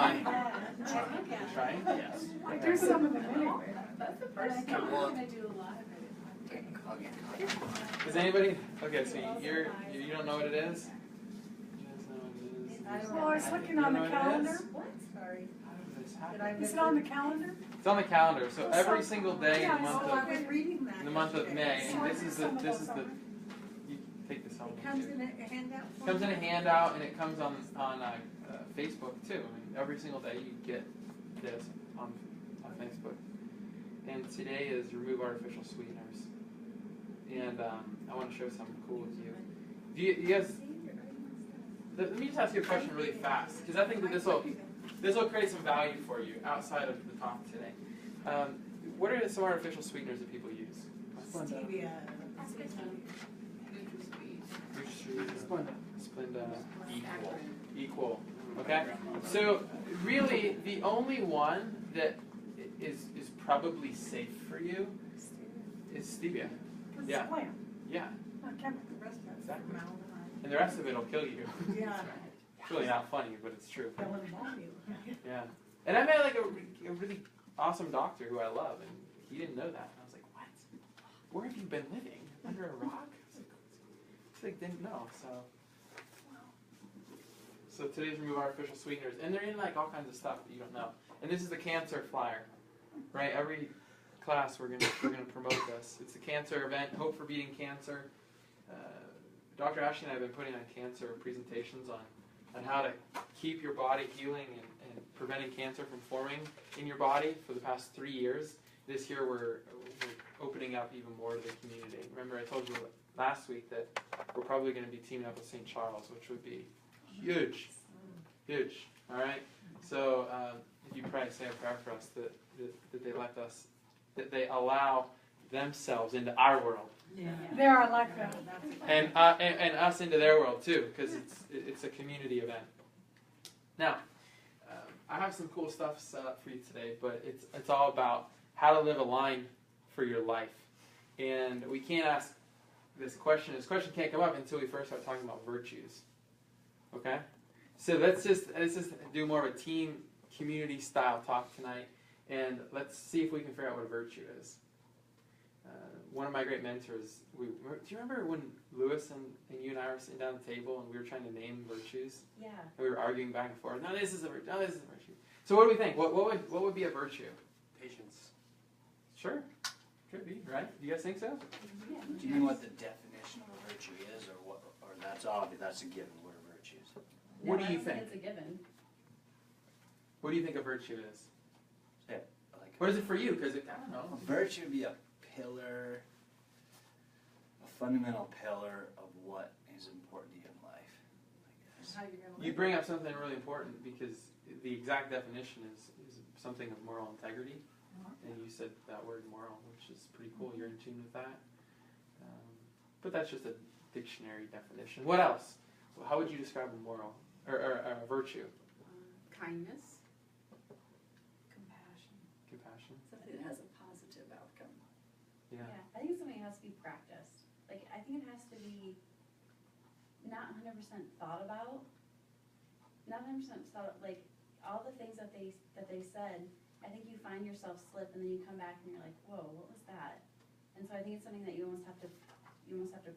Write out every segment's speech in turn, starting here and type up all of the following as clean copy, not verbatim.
trying? Trying? Yes. I do some of them anyway. That's the first time I'm going to do a lot of it. Does anybody? Okay, so you don't know what it is? You guys know what it is? Well, I was looking on the calendar. What? Sorry. How did this happen? Is it on the calendar? It's on the calendar. So every single day in the month Oh, of I was reading that. in the month of May, and this is the you take this home. It comes in a handout. It comes in a handout, and it comes on Facebook too. I mean, every single day you get this on Facebook. And today is remove artificial sweeteners. And I want to share something cool with you. Do you guys? Let me just ask you a question really fast, because I think that this will create some value for you outside of the talk today. What are some artificial sweeteners that people use? Stevia. Splenda. Equal. Okay? So really, the only one that is probably safe for you is stevia. Yeah. Plant. Yeah. Not chemical. Exactly. And the rest of it will kill you. Yeah. It's really not funny, but it's true. They'll involve you. Yeah. And I met like a really awesome doctor who I love, and he didn't know that. And I was like, what? Where have you been living? Under a rock? It's like, didn't know. So today's remove artificial sweeteners, and they're in like all kinds of stuff that you don't know. And this is the cancer flyer, right? Every class we're gonna promote this. It's a cancer event, Hope for Beating Cancer. Dr. Ashley and I have been putting on cancer presentations on how to keep your body healing and preventing cancer from forming in your body for the past 3 years. This year we're opening up even more to the community. Remember I told you last week that we're probably going to be teaming up with St. Charles, which would be huge. Huge. All right? So if you pray, say a prayer for us that they let us, that they allow themselves into our world. Yeah. They are like that. And us into their world too, because it's a community event. Now, I have some cool stuff set up for you today, but it's all about how to live a line for your life. And we can't ask this question. This question can't come up until we first start talking about virtues. Okay? So let's just do more of a team community style talk tonight, and let's see if we can figure out what a virtue is. One of my great mentors, do you remember when Lewis and you and I were sitting down at the table and we were trying to name virtues? Yeah. And we were arguing back and forth. No, this is a virtue. No, this is a virtue. So what do we think? What would be a virtue? Patience. Sure. Could be, right? Do you guys think so? Yeah. Do you know what the definition of a virtue is, or that's obvious? That's a given. What are virtues? What No, do you I don't think? It's a given. What do you think a virtue is? Yeah, What is it for you? Because I don't know. a virtue would be a pillar, a fundamental pillar of what is important to you in life. I guess. How you're gonna You live. bring up something really important because the exact definition is something of moral integrity. And you said that word moral, which is pretty cool. You're in tune with that. But that's just a dictionary definition. What else? How would you describe a moral or a virtue? Kindness. Compassion. Compassion. Something that has a positive outcome. Yeah. I think it's something that has to be practiced. Like, I think it has to be not 100% thought about. Not 100% thought, like, all the things that they said, I think you find yourself slip and then you come back and you're like, whoa, what was that? And so I think it's something that you almost have to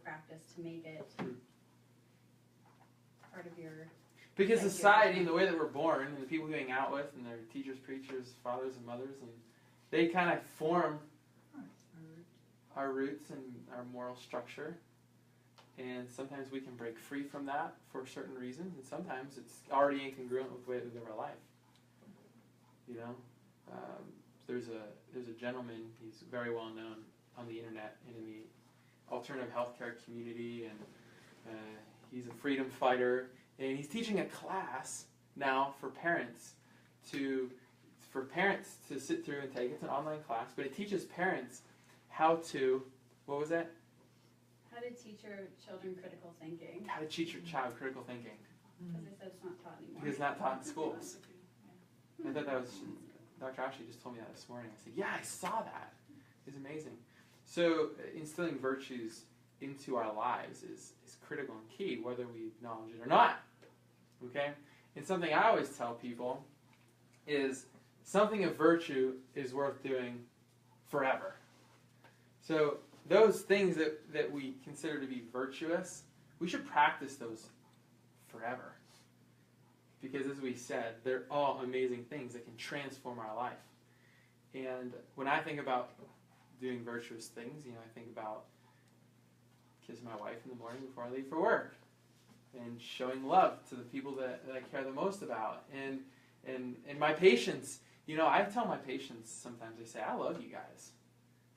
practice to make it part of your... Because Thank you. society and the way that we're born and the people we hang out with and their teachers, preachers, fathers and mothers, and they kind of form our roots and our moral structure. And sometimes we can break free from that for certain reasons, and sometimes it's already incongruent with the way we live our life. You know? There's a gentleman, he's very well known on the internet and in the alternative healthcare community, and he's a freedom fighter, and he's teaching a class now for parents to sit through and take. It's an online class, but it teaches parents how to, what was that? How to teach your children critical thinking. How to teach your child critical thinking. Because they said it's not taught anymore. Because it's not taught in schools. I thought that was, Dr. Ashley just told me that this morning. I said, yeah, I saw that. It's amazing. So instilling virtues into our lives is critical and key, whether we acknowledge it or not. Okay? And something I always tell people is something of virtue is worth doing forever. So those things that we consider to be virtuous, we should practice those forever. Because as we said, they're all amazing things that can transform our life. And when I think about doing virtuous things, I think about kissing my wife in the morning before I leave for work, and showing love to the people that I care the most about, and my patients. I tell my patients sometimes, I say, I love you guys.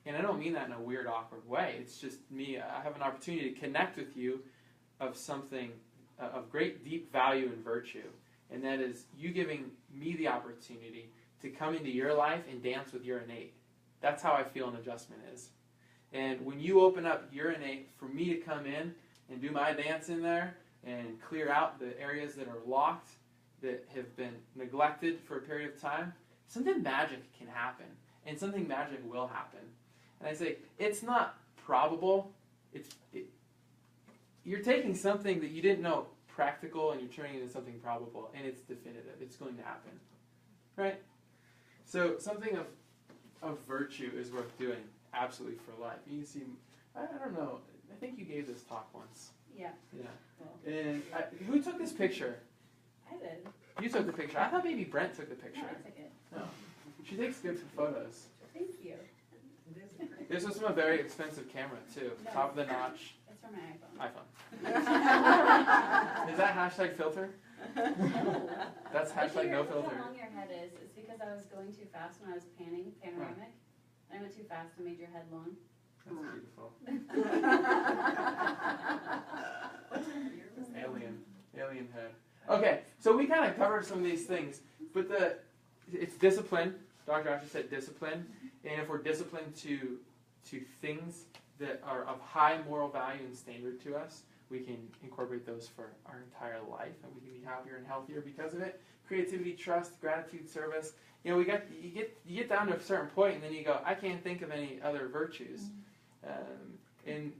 And I don't mean that in a weird, awkward way. It's just me. I have an opportunity to connect with you of something of great, deep value and virtue. And that is you giving me the opportunity to come into your life and dance with your innate. That's how I feel an adjustment is. And when you open up your innate for me to come in and do my dance in there and clear out the areas that are locked, that have been neglected for a period of time, something magic can happen. And something magic will happen. And I say, it's not probable. You're taking something that you didn't know practical and you're turning it into something probable, and it's definitive. It's going to happen. Right? So something of virtue is worth doing absolutely for life. You can see, I don't know, I think you gave this talk once. Yeah. Yeah. Well, And who took this picture? I did. You took the picture. I thought maybe Brent took the No, picture. I took it. No. She takes good photos. Thank you. This was from a very expensive camera, too. No. Top of the notch It's from my iPhone. iPhone. Is that hashtag filter? That's Look hashtag no look filter. how long your head is. It's because I was going too fast when I was panoramic. I went too fast and made your head long. That's beautiful. Alien head. Okay, so we kind of covered some of these things, but it's discipline. Dr. Asher said discipline, and if we're disciplined to things that are of high moral value and standard to us, we can incorporate those for our entire life, and we can be happier and healthier because of it. Creativity, trust, gratitude, service. You get down to a certain point, and then you go, I can't think of any other virtues. And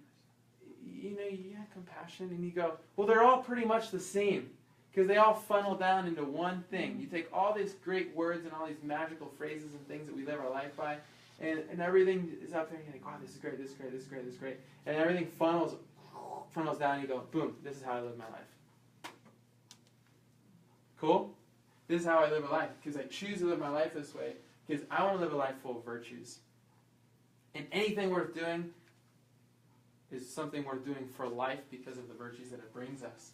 compassion, and you go, well, they're all pretty much the same, because they all funnel down into one thing. You take all these great words and all these magical phrases and things that we live our life by, and everything is up there, and you think, oh, this is great, this is great, this is great, this is great, and everything funnels down, and you go, boom, this is how I live my life. Cool? This is how I live a life, because I choose to live my life this way, because I want to live a life full of virtues. And anything worth doing is something worth doing for life because of the virtues that it brings us.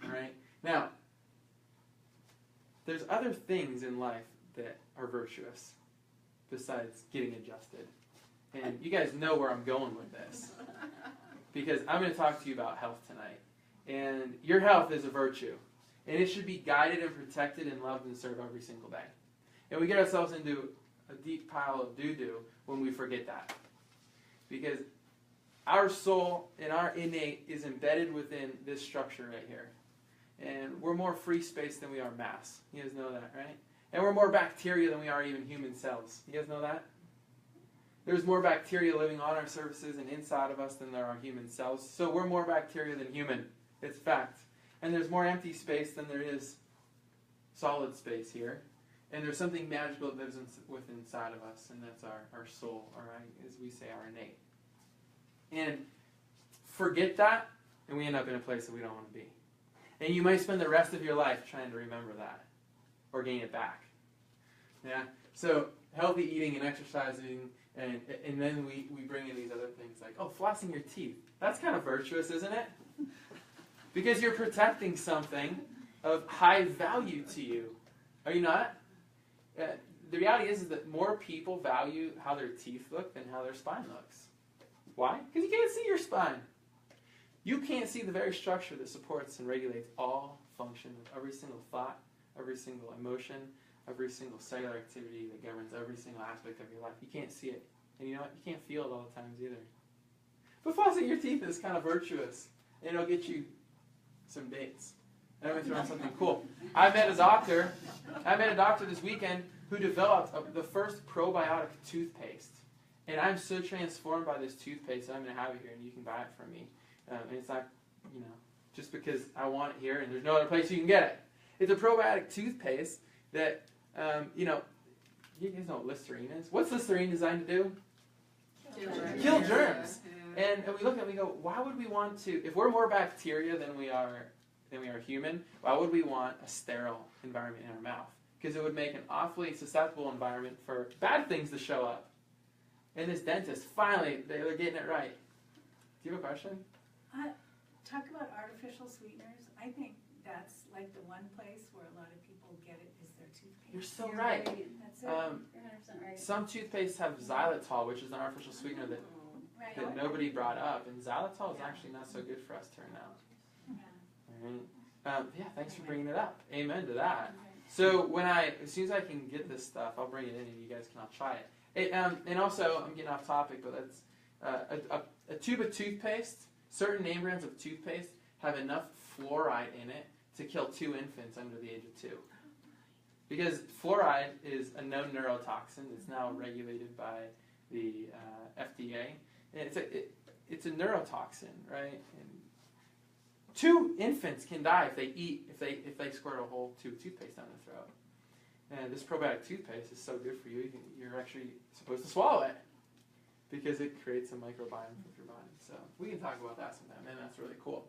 All right? Now, there's other things in life that are virtuous besides getting adjusted. And you guys know where I'm going with this. Because I'm going to talk to you about health tonight. And your health is a virtue. And it should be guided and protected and loved and served every single day. And we get ourselves into a deep pile of doo-doo when we forget that. Because our soul and our innate is embedded within this structure right here. And we're more free space than we are mass. You guys know that, right? And we're more bacteria than we are even human cells. You guys know that? There's more bacteria living on our surfaces and inside of us than there are human cells. So we're more bacteria than human. It's fact. And there's more empty space than there is solid space here. And there's something magical that lives within inside of us, and that's our soul, all right, as we say, our innate. And forget that, and we end up in a place that we don't want to be. And you might spend the rest of your life trying to remember that or gain it back. Yeah. So healthy eating and exercising, and then we bring in these other things like, flossing your teeth. That's kind of virtuous, isn't it? Because you're protecting something of high value to you. Are you not? The reality is that more people value how their teeth look than how their spine looks. Why? Because you can't see your spine. You can't see the very structure that supports and regulates all function of every single thought, every single emotion, every single cellular activity that governs every single aspect of your life. You can't see it. And you know what? You can't feel it all the times either. But flossing your teeth is kind of virtuous. And it'll get you some dates. And I'm going to throw in something cool. I met a doctor this weekend who developed the first probiotic toothpaste. And I'm so transformed by this toothpaste that I'm going to have it here, and you can buy it from me. And it's not, just because I want it here and there's no other place you can get it. It's a probiotic toothpaste that You know, you guys know what Listerine is. What's Listerine designed to do? Kill Kill germs. And we look at it and we go, why would we want to, if we're more bacteria than we are human, why would we want a sterile environment in our mouth? Because it would make an awfully susceptible environment for bad things to show up. And this dentist, finally, they're getting it right. Do you have a question? Talk about artificial sweeteners. I think that's like the one place where a lot of people get it is their toothpaste. You're so right. That's it. You're 100% right. Some toothpastes have xylitol, which is an artificial sweetener that Right. nobody brought up. And xylitol is actually not so good for us, turned out. Yeah. All right. Yeah, thanks for bringing it up. Amen to that. So as soon as I can get this stuff, I'll bring it in and you guys can all try it. And also, I'm getting off topic, but that's a tube of toothpaste. Certain name brands of toothpaste have enough fluoride in it to kill 2 infants under the age of 2. Because fluoride is a known neurotoxin. It's now regulated by the FDA. And it's a neurotoxin, right? And 2 infants can die if they squirt a whole tube of toothpaste down their throat. And this probiotic toothpaste is so good for you. You're actually supposed to swallow it because it creates a microbiome with your body. So we can talk about that sometime, and that's really cool.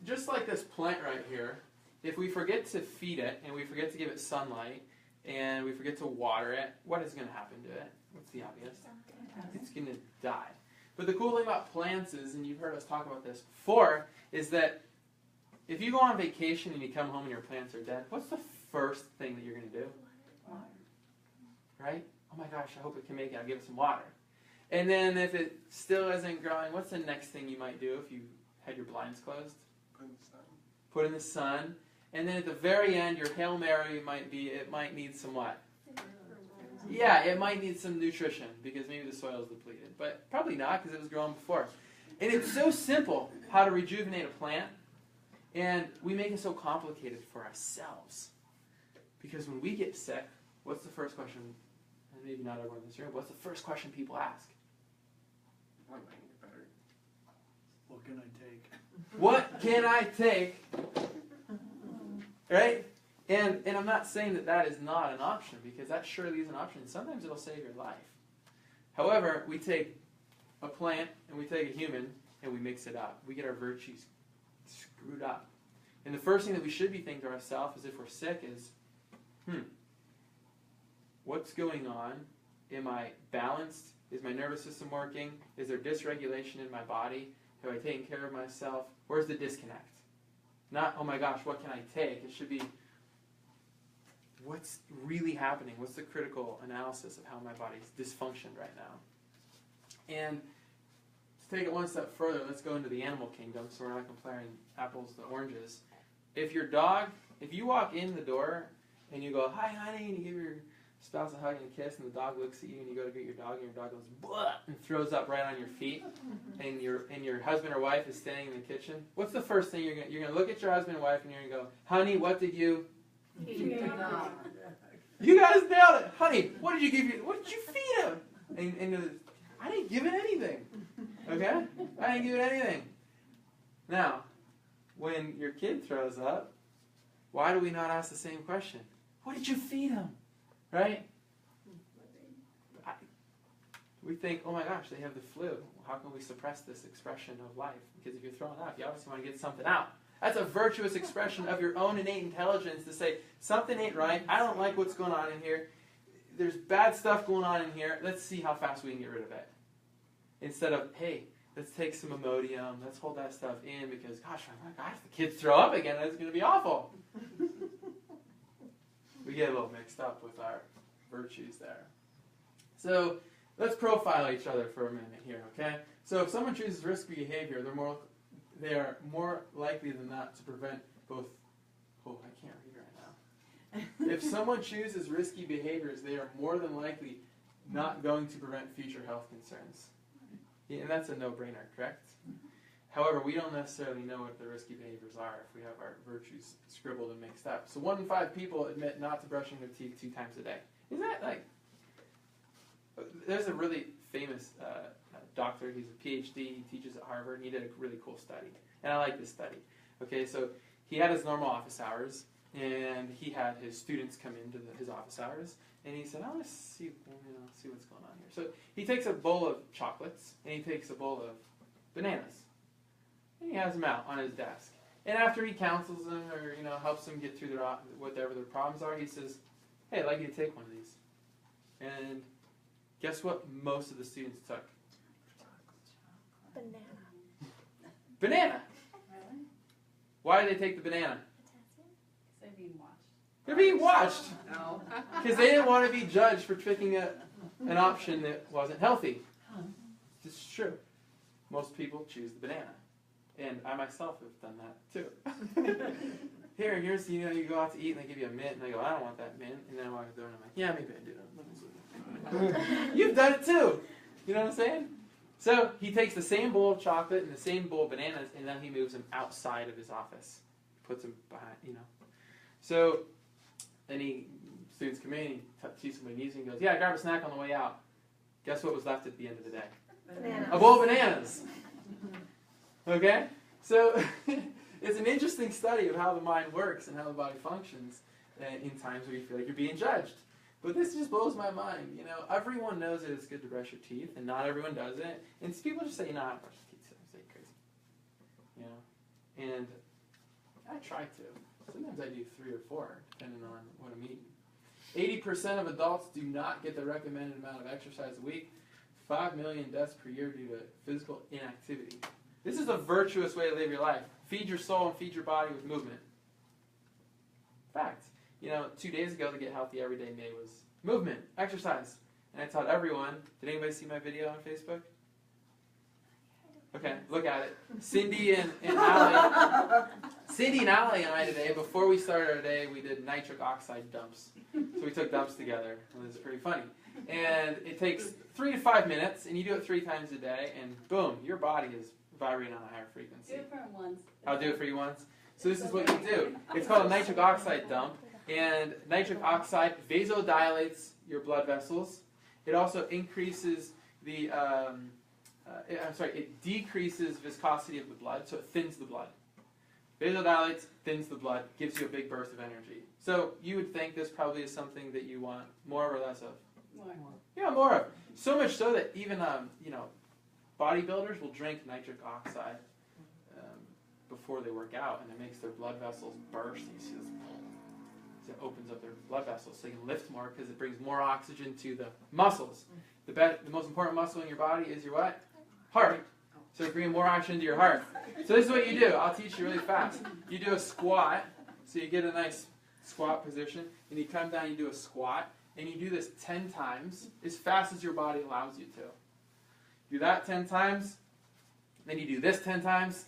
Just like this plant right here, if we forget to feed it and we forget to give it sunlight and we forget to water it, what is going to happen to it? What's the obvious? It's going to die. But the cool thing about plants is, and you've heard us talk about this before, is that if you go on vacation and you come home and your plants are dead, what's the first thing that you're going to do? Water. Right? Oh my gosh, I hope it can make it. I'll give it some water. And then if it still isn't growing, what's the next thing you might do if you had your blinds closed? Put in the sun. Put in the sun. And then at the very end, your Hail Mary might need some what? Yeah, it might need some nutrition because maybe the soil is depleted. But probably not because it was growing before. And it's so simple how to rejuvenate a plant. And we make it so complicated for ourselves. Because when we get sick, what's the first question? And maybe not everyone in this room. What's the first question people ask? When am I gonna get better? What can I take? What can I take? Right? And I'm not saying that is not an option, because that surely is an option. Sometimes it'll save your life. However, we take a plant and we take a human and we mix it up. We get our virtues screwed up. And the first thing that we should be thinking to ourselves is if we're sick is, what's going on? Am I balanced? Is my nervous system working? Is there dysregulation in my body? Have I taken care of myself? Where's the disconnect? Not, oh my gosh, what can I take? It should be, what's really happening? What's the critical analysis of how my body's dysfunctioned right now? And to take it one step further, let's go into the animal kingdom, so we're not comparing apples to oranges. If you walk in the door and you go, hi honey, and you give your spouse a hug and a kiss, and the dog looks at you, and you go to greet your dog, and your dog goes, blah, and throws up right on your feet, and your husband or wife is standing in the kitchen, what's the first thing you're gonna look at your husband and wife, and you're gonna go, honey, what did you? Yeah. You guys nailed it, honey. What did you feed him? And I didn't give it anything. Okay, I didn't give it anything. Now, when your kid throws up, why do we not ask the same question? What did you feed him? Right? We think, oh my gosh, they have the flu. How can we suppress this expression of life? Because if you're throwing up, you obviously want to get something out. That's a virtuous expression of your own innate intelligence to say, something ain't right. I don't like what's going on in here. There's bad stuff going on in here. Let's see how fast we can get rid of it. Instead of, hey, let's take some Imodium. Let's hold that stuff in because, gosh, if the kids throw up again, that's going to be awful. We get a little mixed up with our virtues there. So let's profile each other for a minute here, okay? So if someone chooses risky behavior, they are more likely than not to prevent both. Oh, I can't read right now. If someone chooses risky behaviors, they are more than likely not going to prevent future health concerns. Yeah, and that's a no-brainer, correct? However, we don't necessarily know what the risky behaviors are if we have our virtues scribbled and mixed up. So 1 in 5 people admit not to brushing their teeth 2 times a day. Isn't that like... There's a really famous doctor. He's a PhD. He teaches at Harvard. And he did a really cool study. And I like this study. Okay, so he had his normal office hours. and he had his students come into his office hours, and he said, "I want to see, see what's going on here." So he takes a bowl of chocolates and he takes a bowl of bananas, and he has them out on his desk. And after he counsels them or helps them get through whatever their problems are, he says, "Hey, I'd like you to take one of these." And guess what? Most of the students took Banana. banana. Really? Why did they take the banana? Because they're being watched. They're being watched No. because they didn't want to be judged for picking an option that wasn't healthy. This is true. Most people choose the banana. And I myself have done that too. Here's you go out to eat and they give you a mint and I go, "I don't want that mint." And then I walk through and I'm like, "Yeah, maybe I do." You've done it too. You know what I'm saying? So he takes the same bowl of chocolate and the same bowl of bananas and then he moves them outside of his office. Puts them behind, So then students come in, he sees somebody needs and he goes, "Yeah, grab a snack on the way out." Guess what was left at the end of the day? Banana. A bowl of bananas. Okay? So it's an interesting study of how the mind works and how the body functions in times where you feel like you're being judged. But this just blows my mind. Everyone knows that it's good to brush your teeth, and not everyone does it. And people just say, "No, I don't brush your teeth." So I say crazy. And I try to. Sometimes I do 3 or 4, depending on what I'm eating. 80% of adults do not get the recommended amount of exercise a week. 5 million deaths per year due to physical inactivity. This is a virtuous way to live your life. Feed your soul and feed your body with movement. Fact. 2 days ago, the Get Healthy Everyday Day was movement, exercise. And I taught everyone. Did anybody see my video on Facebook? Okay, look at it. Cindy and Allie. Cindy and Allie and I today, before we started our day, we did nitric oxide dumps. So we took dumps together. It was pretty funny. And it takes 3 to 5 minutes, and you do it 3 times a day, and boom, your body is vibrating on a higher frequency. Do it for him once. I'll do it for you once. So this is what you do. It's called a nitric oxide dump. And nitric oxide vasodilates your blood vessels. It also increases it decreases viscosity of the blood, so it thins the blood. Vasodilates, thins the blood, gives you a big burst of energy. So you would think this probably is something that you want more or less of. More. Yeah, more of. So much so that even bodybuilders will drink nitric oxide before they work out, and it makes their blood vessels burst. You see this. It opens up their blood vessels so they can lift more because it brings more oxygen to the muscles. The most important muscle in your body is your what? Heart. So it's bringing more oxygen to your heart. So this is what you do. I'll teach you really fast. You do a squat. So you get a nice squat position. And you come down, you do a squat. And you do this 10 times as fast as your body allows you to. Do that 10 times. Then you do this 10 times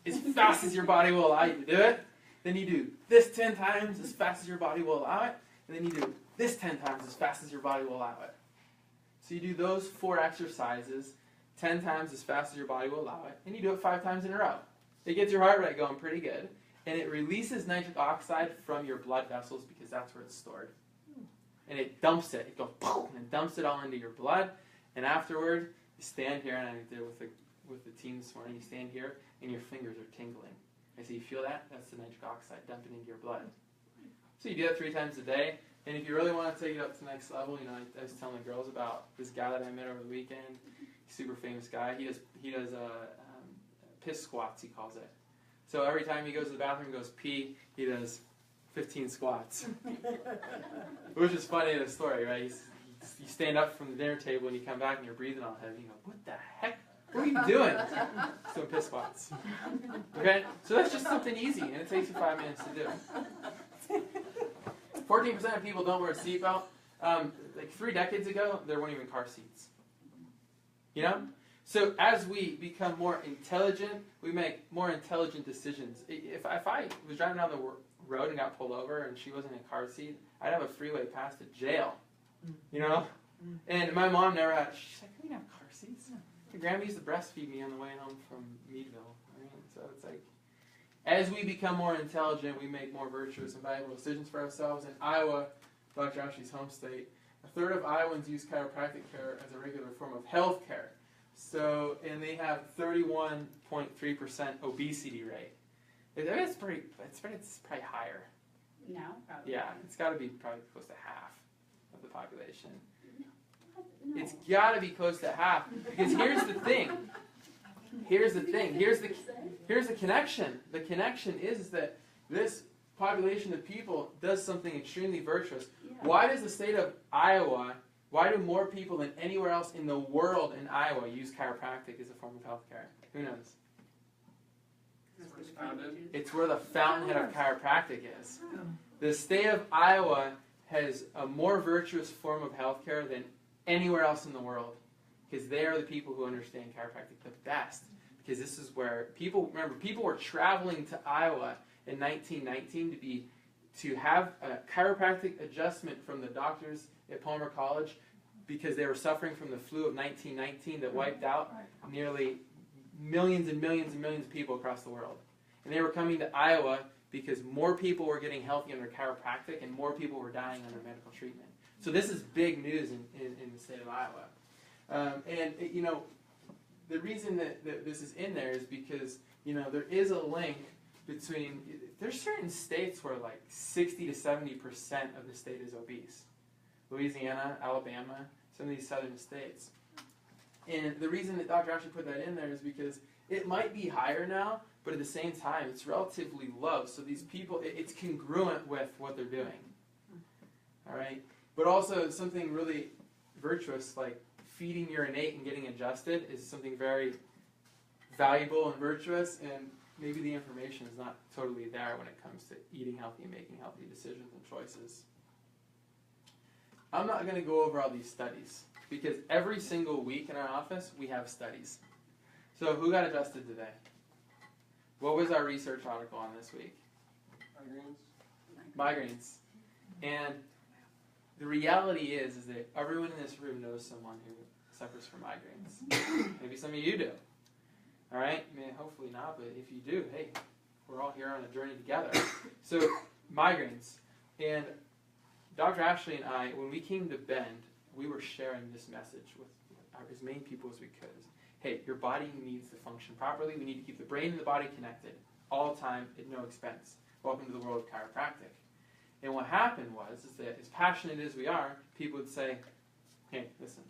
as fast as your body will allow you to do it. Then you do this 10 times as fast as your body will allow it. And then you do this 10 times as fast as your body will allow it. So you do those 4 exercises 10 times as fast as your body will allow it. And you do it 5 times in a row. It gets your heart rate going pretty good. And it releases nitric oxide from your blood vessels because that's where it's stored. And it dumps it. It goes boom, and dumps it all into your blood. And afterward, you stand here, and I did it with the team this morning. You stand here, and your fingers are tingling. And so you feel that? That's the nitric oxide dumping into your blood. So you do that 3 times a day. And if you really want to take it up to the next level, I was telling the girls about this guy that I met over the weekend. Super famous guy. He does piss squats, he calls it. So every time he goes to the bathroom and goes pee, he does 15 squats. Which is funny in the story, right? You stand up from the dinner table and you come back and you're breathing all heavy. You go, what the heck? What are you doing? Doing piss squats. Okay? So that's just something easy, and it takes you 5 minutes to do. 14% of people don't wear a seatbelt. Like 3 decades ago, there weren't even car seats. So as we become more intelligent, we make more intelligent decisions. If I was driving down the road and got pulled over and she wasn't in a car seat, I'd have a freeway pass to jail. And my mom never had. She's like, "Can we have car seats?" My grandma used to breastfeed me on the way home from Meadville. Right? So it's like, as we become more intelligent, we make more virtuous and valuable decisions for ourselves. In Iowa, Dr. Ashley's home state, 1/3 of Iowans use chiropractic care as a regular form of health care. So, and they have 31.3% obesity rate. It's probably higher. now, probably. Yeah, it's got to be probably close to half of the population. No. It's got to be close to half, because here's the thing. Here's the thing. Here's the connection. The connection is that this population of people does something extremely virtuous. Yeah. Why does the state of Iowa, why do more people than anywhere else in the world in Iowa use chiropractic as a form of healthcare? Who knows? That's where it's founded. It's where the fountainhead of chiropractic is. The state of Iowa has a more virtuous form of healthcare than anywhere else in the world, because they are the people who understand chiropractic the best. Because this is where people were traveling to Iowa in 1919 to have a chiropractic adjustment from the doctors at Palmer College, because they were suffering from the flu of 1919 that wiped out nearly millions and millions and millions of people across the world. And they were coming to Iowa because more people were getting healthy under chiropractic and more people were dying under medical treatment. So this is big news in the state of Iowa. The reason that this is in there is because, there is a link between, there's certain states where like 60 to 70% of the state is obese. Louisiana, Alabama, some of these southern states. And the reason that Dr. Ashley put that in there is because it might be higher now, but at the same time, it's relatively low. So these people, it's congruent with what they're doing. All right? But also something really virtuous, like feeding your innate and getting adjusted, is something very valuable and virtuous, and maybe the information is not totally there when it comes to eating healthy and making healthy decisions and choices. I'm not going to go over all these studies, because every single week in our office, we have studies. So who got adjusted today? What was our research article on this week? Migraines. And the reality is that everyone in this room knows someone who suffers from migraines. Maybe some of you do. All right? I mean, hopefully not, but if you do, hey, we're all here on a journey together. So, migraines. And Dr. Ashley and I, when we came to Bend, we were sharing this message with as many people as we could. Hey, your body needs to function properly. We need to keep the brain and the body connected all the time at no expense. Welcome to the world of chiropractic. And what happened was is that as passionate as we are, people would say, hey, listen,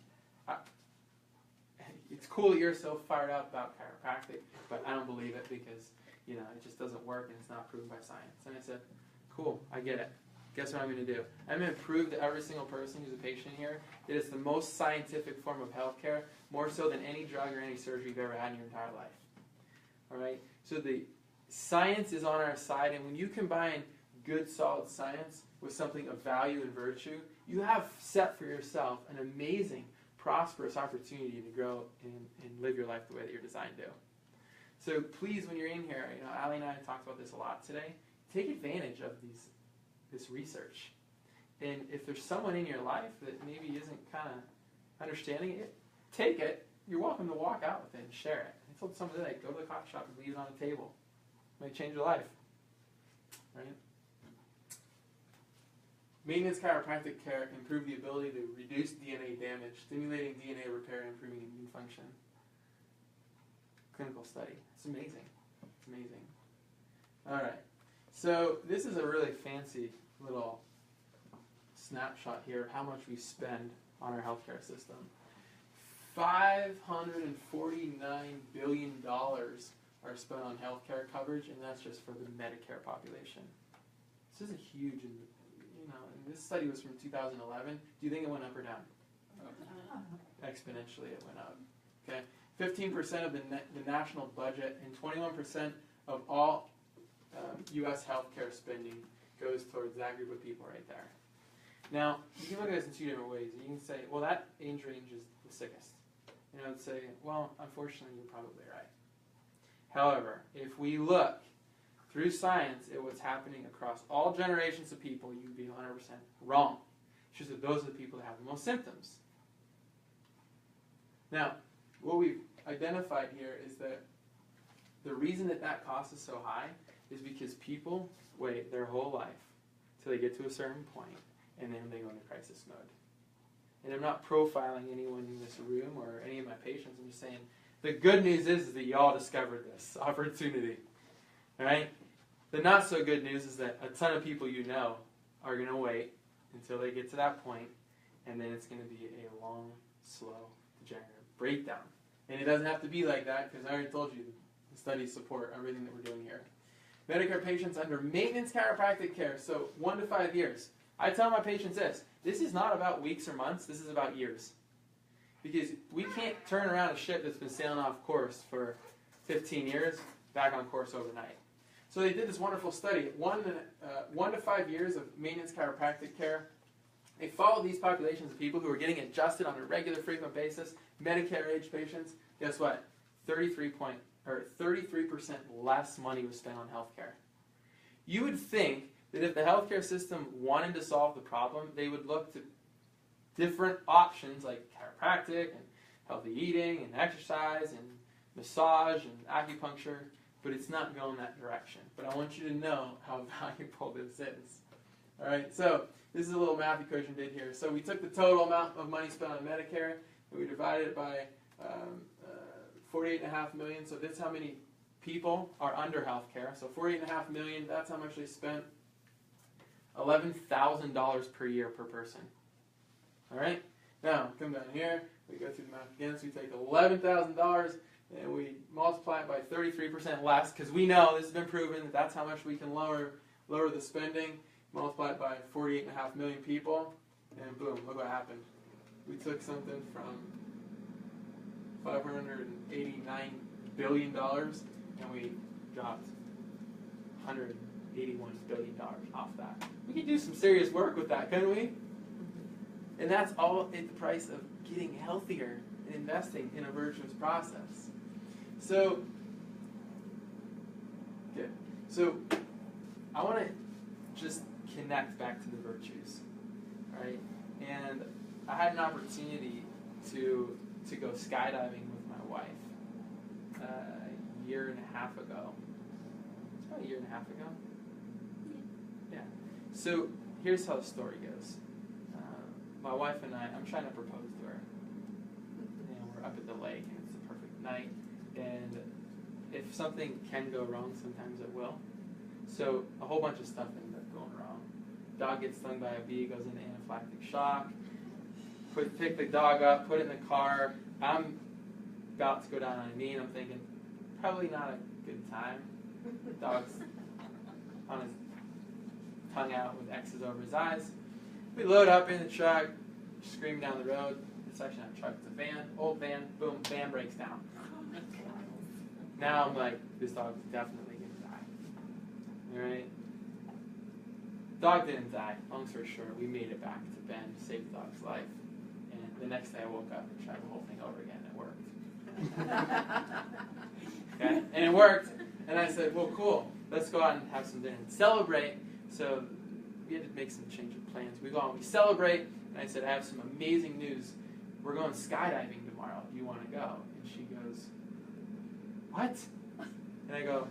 it's cool that you're so fired up about chiropractic, but I don't believe it because, it just doesn't work and it's not proven by science. And I said, cool, I get it. Guess what I'm going to do? I'm going to prove to every single person who's a patient here that it's the most scientific form of healthcare, more so than any drug or any surgery you've ever had in your entire life. All right? So the science is on our side, and when you combine good, solid science with something of value and virtue, you have set for yourself an amazing, prosperous opportunity to grow and live your life the way that you're designed to. So please, when you're in here, Allie and I talked about this a lot today, take advantage of this research. And if there's someone in your life that maybe isn't kind of understanding it, take it. You're welcome to walk out with it and share it. I told someone today, go to the coffee shop and leave it on the table. It might change your life. Right? Maintenance chiropractic care improve the ability to reduce DNA damage, stimulating DNA repair and improving immune function. Clinical study. It's amazing. It's amazing. All right. So this is a really fancy little snapshot here of how much we spend on our healthcare system. $549 billion are spent on healthcare coverage, and that's just for the Medicare population. This is a huge, and this study was from 2011. Do you think it went up or down? Exponentially, it went up. Okay, 15% of the national budget and 21% of all U.S. healthcare spending goes towards that group of people right there. Now, you can look at this in two different ways. You can say, well, that age range is the sickest. I'd say, well, unfortunately, you're probably right. However, if we look through science at what's happening across all generations of people, you'd be 100% wrong. It's just that those are the people that have the most symptoms. Now, what we've identified here is that the reason that cost is so high is because people wait their whole life till they get to a certain point, and then they go into crisis mode. And I'm not profiling anyone in this room or any of my patients. I'm just saying the good news is that y'all discovered this opportunity. All right? The not so good news is that a ton of people you know are going to wait until they get to that point, and then it's going to be a long, slow, degenerative breakdown. And it doesn't have to be like that, because I already told you the studies support everything that we're doing here. Medicare patients under maintenance chiropractic care, so 1 to 5 years. I tell my patients this is not about weeks or months, this is about years. Because we can't turn around a ship that's been sailing off course for 15 years back on course overnight. So they did this wonderful study, 1 to 5 years of maintenance chiropractic care. They followed these populations of people who were getting adjusted on a regular, frequent basis, Medicare-age patients. Guess what? 33% less money was spent on healthcare. You would think that if the healthcare system wanted to solve the problem, they would look to different options like chiropractic and healthy eating and exercise and massage and acupuncture, but it's not going that direction. But I want you to know how valuable this is. All right, so this is a little math equation we did here. So we took the total amount of money spent on Medicare, and we divided it by 48.5 million. So that's how many people are under health care. So 48.5 million, that's how much they spent. $11,000 per year per person. All right? Now, come down here. We go through the math again. So we take $11,000 and we multiply it by 33% less, because we know this has been proven that that's how much we can lower the spending. Multiply it by 48.5 million people, and boom, look what happened. We took something from $589 billion, and we dropped $181 billion off that. We could do some serious work with that, couldn't we? And that's all at the price of getting healthier and investing in a virtuous process. So, good. So, I want to just connect back to the virtues, right? And I had an opportunity to go skydiving with my wife a year and a half ago. It's about a year and a half ago. Yeah. So here's how the story goes. My wife and I'm trying to propose to her. And we're up at the lake, and it's the perfect night. And if something can go wrong, sometimes it will. So a whole bunch of stuff ended up going wrong. Dog gets stung by a bee, goes into anaphylactic shock. Pick the dog up, put it in the car. I'm about to go down on a knee, and I'm thinking, probably not a good time. Dog's on his tongue out with X's over his eyes. We load up in the truck, scream down the road. It's actually not a truck, it's a van, old van. Boom, van breaks down. Now I'm like, this dog's definitely gonna die. Alright? Dog didn't die. Long story short, we made it back to Bend, saved the dog's life. And the next day I woke up and tried the whole thing over again, and it worked. Okay? And it worked. And I said, well, cool. Let's go out and have some dinner and celebrate. So we had to make some change of plans. We go out and we celebrate. And I said, I have some amazing news. We're going skydiving tomorrow. Do you want to go? And she goes, what? And I go,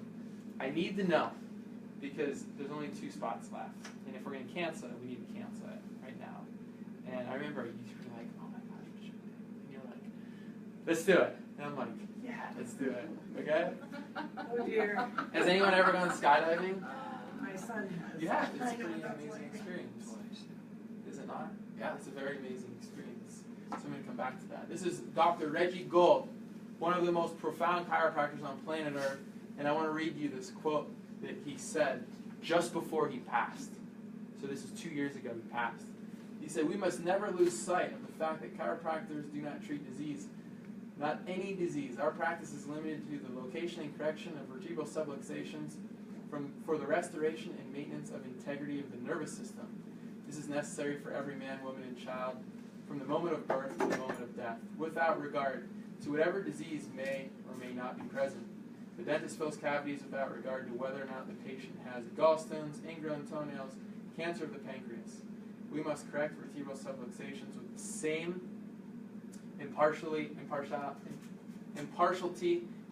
I need to know, because there's only 2 spots left. And if we're going to cancel it, we need to cancel it right now. And I remember you were like, oh my gosh, we should do it. And you're like, let's do it. And I'm like, yeah, let's do it. Okay? Oh dear. Has anyone ever gone skydiving? My son has. Yeah, it's a pretty amazing experience. Is it not? Yeah, it's a very amazing experience. So I'm going to come back to that. This is Dr. Reggie Gold, one of the most profound chiropractors on planet Earth. And I want to read you this quote that he said just before he passed. So this is 2 years ago he passed. He said, we must never lose sight of the fact that chiropractors do not treat disease. Not any disease. Our practice is limited to the location and correction of vertebral subluxations for the restoration and maintenance of integrity of the nervous system. This is necessary for every man, woman, and child from the moment of birth to the moment of death, without regard to whatever disease may or may not be present. The dentist fills cavities without regard to whether or not the patient has gallstones, ingrown toenails, cancer of the pancreas. We must correct vertebral subluxations with the same impartiality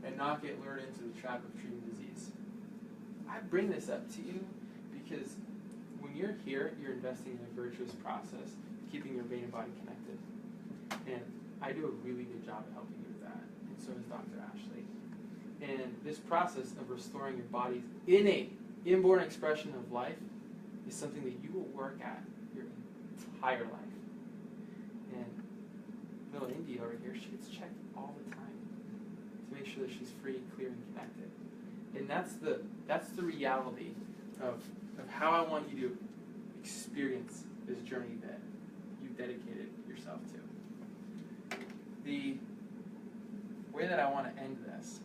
and not get lured into the trap of treating disease. I bring this up to you because when you're here, you're investing in a virtuous process, keeping your brain and body connected. And I do a really good job of helping you with that, and so does Dr. Ashley. And this process of restoring your body's innate inborn expression of life is something that you will work at your entire life. And little Indy over here, she gets checked all the time to make sure that she's free, clear, and connected. And that's the reality of how I want you to experience this journey that you've dedicated yourself to. The way that I want to end this,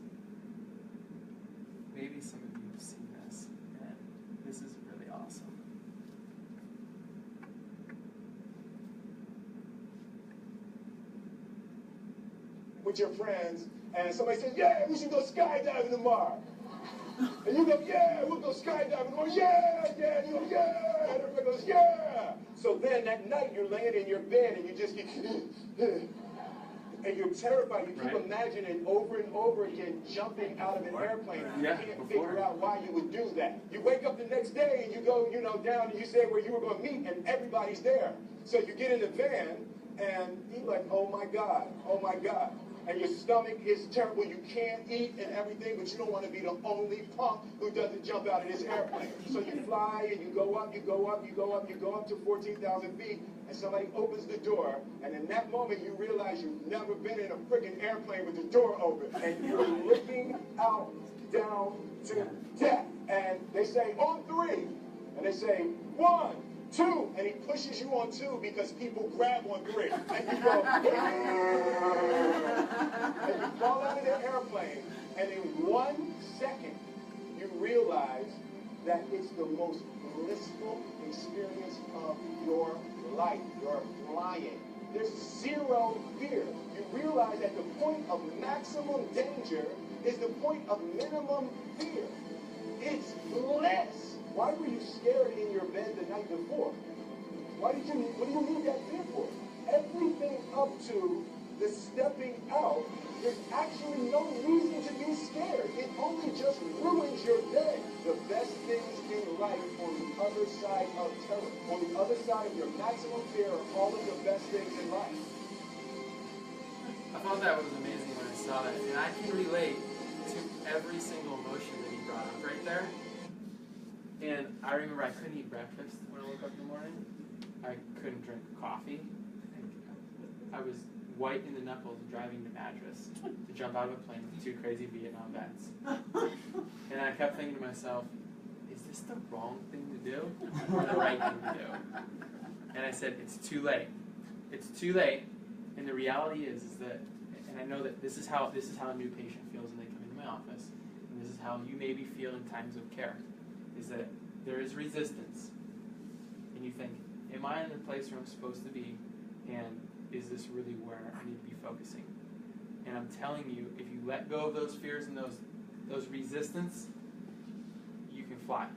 maybe some of you have seen this, and this is really awesome. With your friends, and somebody says, yeah, we should go skydiving tomorrow. And you go, yeah, we'll go skydiving tomorrow. Yeah, yeah, and you go, yeah, and everybody goes, yeah. So then that night you're laying in your bed and you just keep, and you're terrified. You keep imagining over and over again jumping out of an airplane. You can't figure out why you would do that. You wake up the next day and you go, down and you say where you were going to meet and everybody's there. So you get in the van and you're like, oh my God, oh my God. And your stomach is terrible. You can't eat and everything, but you don't want to be the only punk who doesn't jump out of this airplane. So you fly and you go up, you go up, you go up, you go up to 14,000 feet, and somebody opens the door, and in that moment you realize you've never been in a freaking airplane with the door open, and you're looking out down to death. And they say, on 3, and they say, 1, 2, and he pushes you on 2 because people grab on 3. And you go, and you fall out of the airplane, and in 1 second, you realize that it's the most blissful experience of your life. You're flying. There's 0 fear. You realize that the point of maximum danger is the point of minimum fear. It's bliss. Why were you scared in your bed the night before? What do you need that fear for? Everything up to the stepping out, there's actually no reason to be scared. It only just ruins your day. The best things in life on the other side of terror, on the other side of your maximum fear are all of the best things in life. I thought that was amazing when I saw that, and I can relate to every single emotion that he brought up right there. And I remember I couldn't eat breakfast when I woke up in the morning. I couldn't drink coffee. I was white in the knuckles driving to Madras to jump out of a plane with 2 crazy Vietnam vets. And I kept thinking to myself, is this the wrong thing to do or the right thing to do? And I said, it's too late. It's too late. And the reality is that, and I know that this is how a new patient feels when they come into my office, and this is how you maybe feel in times of care, is that there is resistance. And you think, am I in the place where I'm supposed to be? And is this really where I need to be focusing? And I'm telling you, if you let go of those fears and those resistance, you can fly.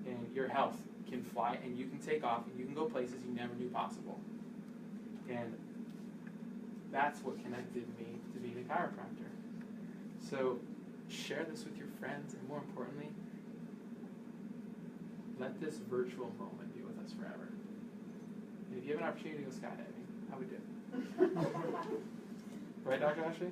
And your health can fly, and you can take off, and you can go places you never knew possible. And that's what connected me to being a chiropractor. So share this with your friends, and more importantly, let this virtual moment be with us forever. And if you have an opportunity to go skydiving, I would do it. Right, Dr. Ashley?